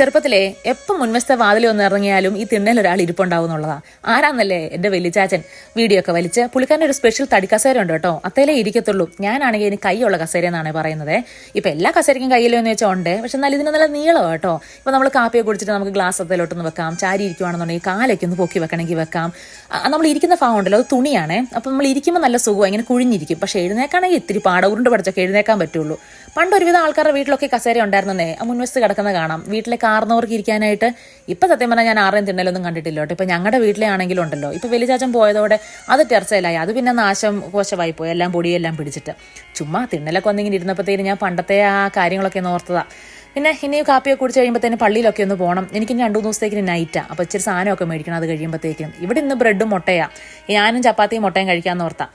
ചെറുപ്പത്തിലെ എപ്പം മുൻവശത്തെ വാതിൽ ഒന്ന് ഇറങ്ങിയാലും ഈ തിണ്ണയിൽ ഒരാൾ ഇരിപ്പുണ്ടാവും എന്നുള്ളതാണ്. ആരാന്നല്ലേ എൻ്റെ വലിയച്ചാച്ചൻ വീഡിയോ ഒക്കെ വലിച്ച് പുള്ളിക്കാരൻ്റെ ഒരു സ്പെഷ്യൽ തടി കസേര ഉണ്ട് കേട്ടോ. അത്തേലേ ഇരിക്കത്തുള്ളൂ. ഞാനാണെങ്കിൽ ഇനി കൈയുള്ള കസേര എന്നാണ് പറയുന്നത്. ഇപ്പം എല്ലാ കസേരയ്ക്കും കയ്യിലോ എന്ന് വെച്ചാൽ ഉണ്ട്, പക്ഷെ എന്നാൽ ഇതിന് നല്ല നീളം കേട്ടോ. ഇപ്പം നമ്മൾ കാപ്പിയൊക്കെ കുടിച്ചിട്ട് നമുക്ക് ഗ്ലാസ് അത്തേലോട്ടൊന്ന് വെക്കാം. ചാരി ഇരിക്കുവാണെന്നുണ്ടെങ്കിൽ കാലൊക്കെ ഒന്ന് പൊക്കി വെക്കണമെങ്കിൽ വെക്കാം. നമ്മൾ ഇരിക്കുന്ന ഭാഗം ഉണ്ടല്ലോ, അത് തുണിയാണ്. അപ്പം നമ്മൾ ഇരിക്കുമ്പോൾ നല്ല സുഖം, ഇങ്ങനെ കുഴിഞ്ഞിരിക്കും. പക്ഷെ എഴുന്നേക്കാണെങ്കിൽ ഇത്തിരി ഉരുണ്ട് പഠിച്ചൊക്കെ എഴുന്നേക്കാൻ പറ്റുള്ളൂ. പണ്ട് ഒരുവിധം ആൾക്കാരുടെ വീട്ടിലൊക്കെ കസേര ഉണ്ടായിരുന്നേ, മുൻവശത്ത് കിടക്കുന്നത് കാണാം, വീട്ടിലെ കാർന്നവർക്ക് ഇരിക്കാനായിട്ട്. ഇപ്പം സത്യം പറഞ്ഞാൽ ഞാൻ ആരെയും തിണ്ണലൊന്നും കണ്ടിട്ടില്ല കേട്ടോ. ഇപ്പം ഞങ്ങളുടെ വീട്ടിലെ ആണെങ്കിലും ഉണ്ടല്ലോ, ഇപ്പം വലിയച്ചാച്ചൻ പോയതോടെ അത് ടെറസയിലായി. അത് പിന്നെ നാശം കോശമായി പോയി, എല്ലാം പൊടിയെല്ലാം പിടിച്ചിട്ട്. ചുമ്മാ തിണ്ണലൊക്കെ വന്നിങ്ങനെ ഇരുന്നപ്പോഴത്തേനും ഞാൻ പണ്ടത്തെ ആ കാര്യങ്ങളൊക്കെ ഓർത്തതാ. പിന്നെ ഇനി കാപ്പിയൊക്കെ കുടിച്ച് കഴിയുമ്പോഴത്തേനും പള്ളിയിലൊക്കെ ഒന്ന് പോകണം. എനിക്ക് 2-3 ദിവസത്തേക്കിന് നൈറ്റാണ്. അപ്പോൾ ഇച്ചിരി സാധനമൊക്കെ മേടിക്കണം. അത് കഴിയുമ്പോഴത്തേക്കും ഇവിടെ ഇന്ന് ബ്രെഡും മുട്ടയാണ്. ഞാനും ചപ്പാത്തിയും മുട്ടയും കഴിക്കാമെന്ന് ഓർത്താം.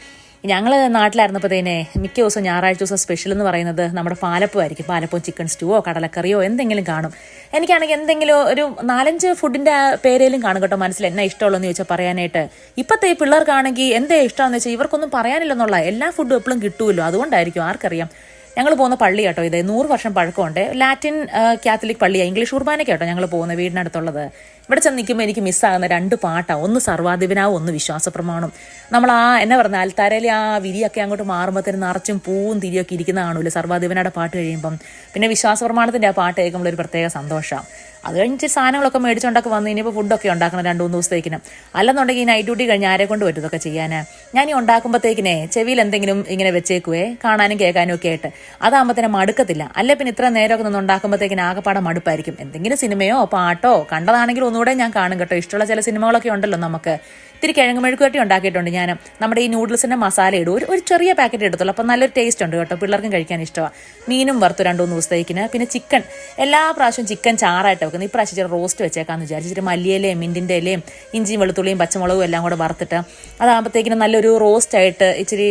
ഞങ്ങൾ നാട്ടിലായിരുന്നപ്പോഴത്തേനെ മിക്ക ദിവസം ഞായറാഴ്ച ദിവസം സ്പെഷ്യൽ എന്ന് പറയുന്നത് നമ്മുടെ പാലപ്പം ആയിരിക്കും. പാലപ്പവും ചിക്കൻ സ്റ്റൂവോ കടലക്കറിയോ എന്തെങ്കിലും കാണും. എനിക്കാണെങ്കിൽ എന്തെങ്കിലും ഒരു 4-5 ഫുഡിൻ്റെ പേരേലും കാണും കേട്ടോ. മനസ്സിൽ എന്നാ ഇഷ്ടമുള്ളതെന്ന് ചോദിച്ചാൽ പറയാനായിട്ട്. ഇപ്പോഴത്തെ ഈ പിള്ളേർക്കാണെങ്കിൽ എന്താ ഇഷ്ടമെന്ന് വെച്ചാൽ ഇവർക്കൊന്നും പറയാനില്ലെന്നുള്ള എല്ലാ ഫുഡും എപ്പോഴും കിട്ടുമല്ലോ. അതുകൊണ്ടായിരിക്കും, ആർക്കറിയാം. ഞങ്ങൾ പോകുന്ന പള്ളി കേട്ടോ, ഇത് 100 വർഷം പഴക്കമുണ്ട്. ലാറ്റിൻ കാത്തലിക് പള്ളിയാണ്. ഇംഗ്ലീഷ് കുർബാനയ്ക്ക് കേട്ടോ ഞങ്ങൾ പോകുന്ന വീടിനടുത്തുള്ളത്. ഇവിടെ ചെന്ന് നിൽക്കുമ്പോൾ എനിക്ക് മിസ്സാകുന്ന 2 പാട്ടാണ്. ഒന്ന് സർവാധിപനാവും, ഒന്ന് വിശ്വാസപ്രമാണം. നമ്മൾ എന്നാ പറഞ്ഞ അൽത്താരയിൽ ആ വിരിയൊക്കെ അങ്ങോട്ട് മാറുമ്പോഴത്തേനും നിറച്ചും പൂവും തിരിയൊക്കെ ഇരിക്കുന്ന കാണൂല്ലോ സർവാധിപനയുടെ പാട്ട് കഴിയുമ്പം. പിന്നെ വിശ്വാസപ്രമാണത്തിൻ്റെ ആ പാട്ട് കേൾക്കുമ്പോൾ ഒരു പ്രത്യേക സന്തോഷമാണ്. അത് കഴിഞ്ഞിട്ട് സാധനങ്ങളൊക്കെ മേടിച്ചുണ്ടാക്കി വന്ന് ഇനിയിപ്പോൾ ഫുഡൊക്കെ ഉണ്ടാക്കണം 2-3 ദിവസത്തേക്കിനും. അല്ലെന്നുണ്ടെങ്കിൽ ഈ നൈറ്റ് ഡ്യൂട്ടി കഴിഞ്ഞ് ആരെ കൊണ്ട് പറ്റും ഇതൊക്കെ ചെയ്യാനാ. ഞാൻ ഈ ഉണ്ടാക്കുമ്പോഴത്തേക്കിനെ ചെവിയിൽ എന്തെങ്കിലും ഇങ്ങനെ വെച്ചേക്കുവേ, കാണാനും കേൾക്കാനും ഒക്കെ ആയിട്ട്. അതാകുമ്പോൾ തന്നെ മടുക്കത്തില്ല. അല്ലെ പിന്നെ ഇത്ര നേരമൊക്കെ നിന്ന് ഉണ്ടാക്കുമ്പോഴത്തേക്കിന് ആകെപ്പാടെ മടുപ്പായിരിക്കും. എന്തെങ്കിലും സിനിമയോ പാട്ടോ കണ്ടതാണെങ്കിൽ ഒന്നുകൂടെ ഞാൻ കാണും കേട്ടോ. ഇഷ്ടമുള്ള ചില സിനിമകളൊക്കെ ഉണ്ടല്ലോ നമുക്ക്. ഇത്തിരി കിഴങ്ങ് മെഴുക്കുവരട്ടി ഉണ്ടാക്കിയിട്ടുണ്ട് ഞാൻ. നമ്മുടെ ഈ നൂഡിൽസിൻ്റെ മസാല ഇടും, ഒരു ചെറിയ പാക്കറ്റ് എടുത്തുള്ളൂ. അപ്പം നല്ലൊരു ടേസ്റ്റ് ഉണ്ട് കേട്ടോ, പിള്ളേർക്കും കഴിക്കാൻ ഇഷ്ടമാണ്. മീനും വറുത്തു 2-3 ദിവസത്തേക്കിന്. പിന്നെ ചിക്കൻ എല്ലാ പ്രാവശ്യവും ചിക്കൻ ചാറായിട്ട് വെക്കുന്നത്. ഇപ്രാവശ്യം ഇച്ചിരി റോസ്റ്റ് വെച്ചേക്കാന്ന് വിചാരിച്ചു. ഇച്ചിരി മല്ലിയിലയും മിൻറ്റിൻ്റെ ഇലയും ഇഞ്ചിയും വെളുത്തുള്ളിയും പച്ചമുളകും എല്ലാം കൂടെ വറുത്തിട്ട് അതാകുമ്പോഴത്തേക്കിനും നല്ലൊരു റോസ്റ്റ് ആയിട്ട് ഇച്ചിരി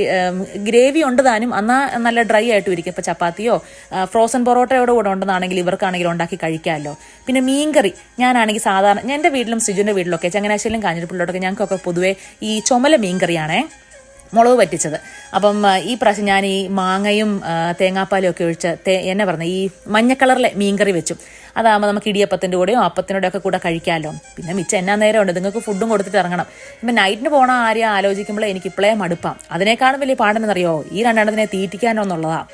ഗ്രേവി ഉണ്ട് താനും, എന്നാൽ നല്ല ഡ്രൈ ആയിട്ടും ഇരിക്കും. ഇപ്പോൾ ചപ്പാത്തിയോ ഫ്രോസൺ പൊറോട്ടയോടെ കൂടെ ഉണ്ടെന്നാണെങ്കിൽ ഇവർക്കാണെങ്കിലും ഉണ്ടാക്കി കഴിക്കാമല്ലോ. പിന്നെ മീൻകറി ഞാനാണെങ്കിൽ സാധാരണ എൻ്റെ വീട്ടിലും സിജുവിൻ്റെ വീട്ടിലൊക്കെ ചങ്ങനാശ്ശേരിയിലും കാഞ്ഞിരപ്പള്ളിയിലൊക്കെ ഞങ്ങൾക്കൊക്കെ പൊതുവേ ഈ ചുമല മീൻകറിയാണേ, മുളക് പറ്റിച്ചത്. അപ്പം ഈ പ്രാവശ്യം ഞാൻ ഈ മാങ്ങയും തേങ്ങാപ്പാലും ഒക്കെ ഒഴിച്ച് എന്നാ പറഞ്ഞത് ഈ മഞ്ഞ കളറിലെ മീൻകറി വെച്ചു. അതാകുമ്പോൾ നമുക്ക് ഇടിയപ്പത്തിൻ്റെ കൂടെയോ അപ്പത്തിൻ്റെ ഒക്കെ കൂടെ കഴിക്കാമല്ലോ. പിന്നെ മിച്ചം എന്നാ നേരമുണ്ട്, നിങ്ങൾക്ക് ഫുഡും കൊടുത്തിട്ട് ഇറങ്ങണം. ഇപ്പം നൈറ്റിന് പോകണ ആരെയും ആലോചിക്കുമ്പോൾ എനിക്ക് ഇപ്പോഴേ മടുപ്പാം. അതിനേക്കാളും വലിയ പാടെന്നറിയോ ഈ 2 തീറ്റിക്കാനോ എന്നുള്ളതാണ്.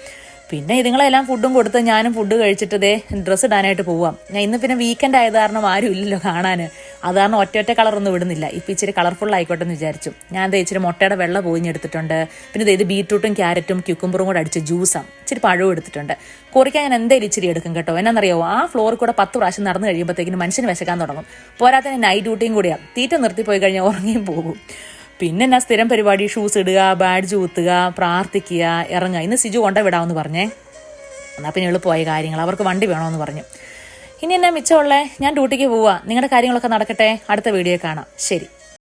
പിന്നെ ഇതുങ്ങളെല്ലാം ഫുഡും കൊടുത്ത് ഞാനും ഫുഡ് കഴിച്ചിട്ട് ഡ്രസ്സ് ഇടാനായിട്ട് പോവാം. ഞാൻ ഇന്ന് പിന്നെ വീക്കെൻഡ് ആയത് കാരണം ആരും ഇല്ലല്ലോ കാണാൻ. അത് കാരണം ഒറ്റ കളറൊന്നും വിടുന്നില്ല. ഇപ്പം ഇച്ചിരി കളർഫുൾ ആയിക്കോട്ടെ എന്ന് വിചാരിച്ചു. ഞാൻ ഇച്ചിരി മുട്ടയുടെ വെള്ള പൊതിഞ്ഞെടുത്തിട്ടുണ്ട്. പിന്നെ ഇത് ബീറ്റ്റൂട്ടും ക്യാരറ്റും ക്യുക്കുംബറും കൂടെ അടിച്ച ജ്യൂസാണ്. ഇച്ചിരി പഴവും എടുത്തിട്ടുണ്ട്. കുറിക്കാൻ ഞാൻ എന്തായാലും ഇച്ചിരി എടുക്കും കേട്ടോ. എന്നാന്നറിയോ, ആ ഫ്ലോറിൽ കൂടെ 10 പ്രാവശ്യം നടന്നു കഴിയുമ്പോഴത്തേക്കിനും മനുഷ്യന് വിശക്കാൻ തുടങ്ങും. പോരാത്തതിന് നൈറ്റ് ഡ്യൂട്ടിയും കൂടിയാണ്. തീറ്റ നിർത്തിപ്പോയി കഴിഞ്ഞാൽ ഉറങ്ങിയും പോകും. പിന്നെ എന്നാ സ്ഥിരം പരിപാടി, ഷൂസ് ഇടുക, ബാഡ്ജ് കുത്തുക, പ്രാർത്ഥിക്കുക, ഇറങ്ങുക. ഇന്ന് സിജു കൊണ്ടുവിടാമെന്ന് പറഞ്ഞേ. എന്നാൽ പിന്നെ എളുപ്പമായി കാര്യങ്ങൾ. അവർക്ക് വണ്ടി വേണമെന്ന് പറഞ്ഞു. ഇനി എന്നാ മിച്ചമുള്ളേ, ഞാൻ ഡ്യൂട്ടിക്ക് പോവാ. നിങ്ങളുടെ കാര്യങ്ങളൊക്കെ നടക്കട്ടെ. അടുത്ത വീഡിയോ കാണാം. ശരി.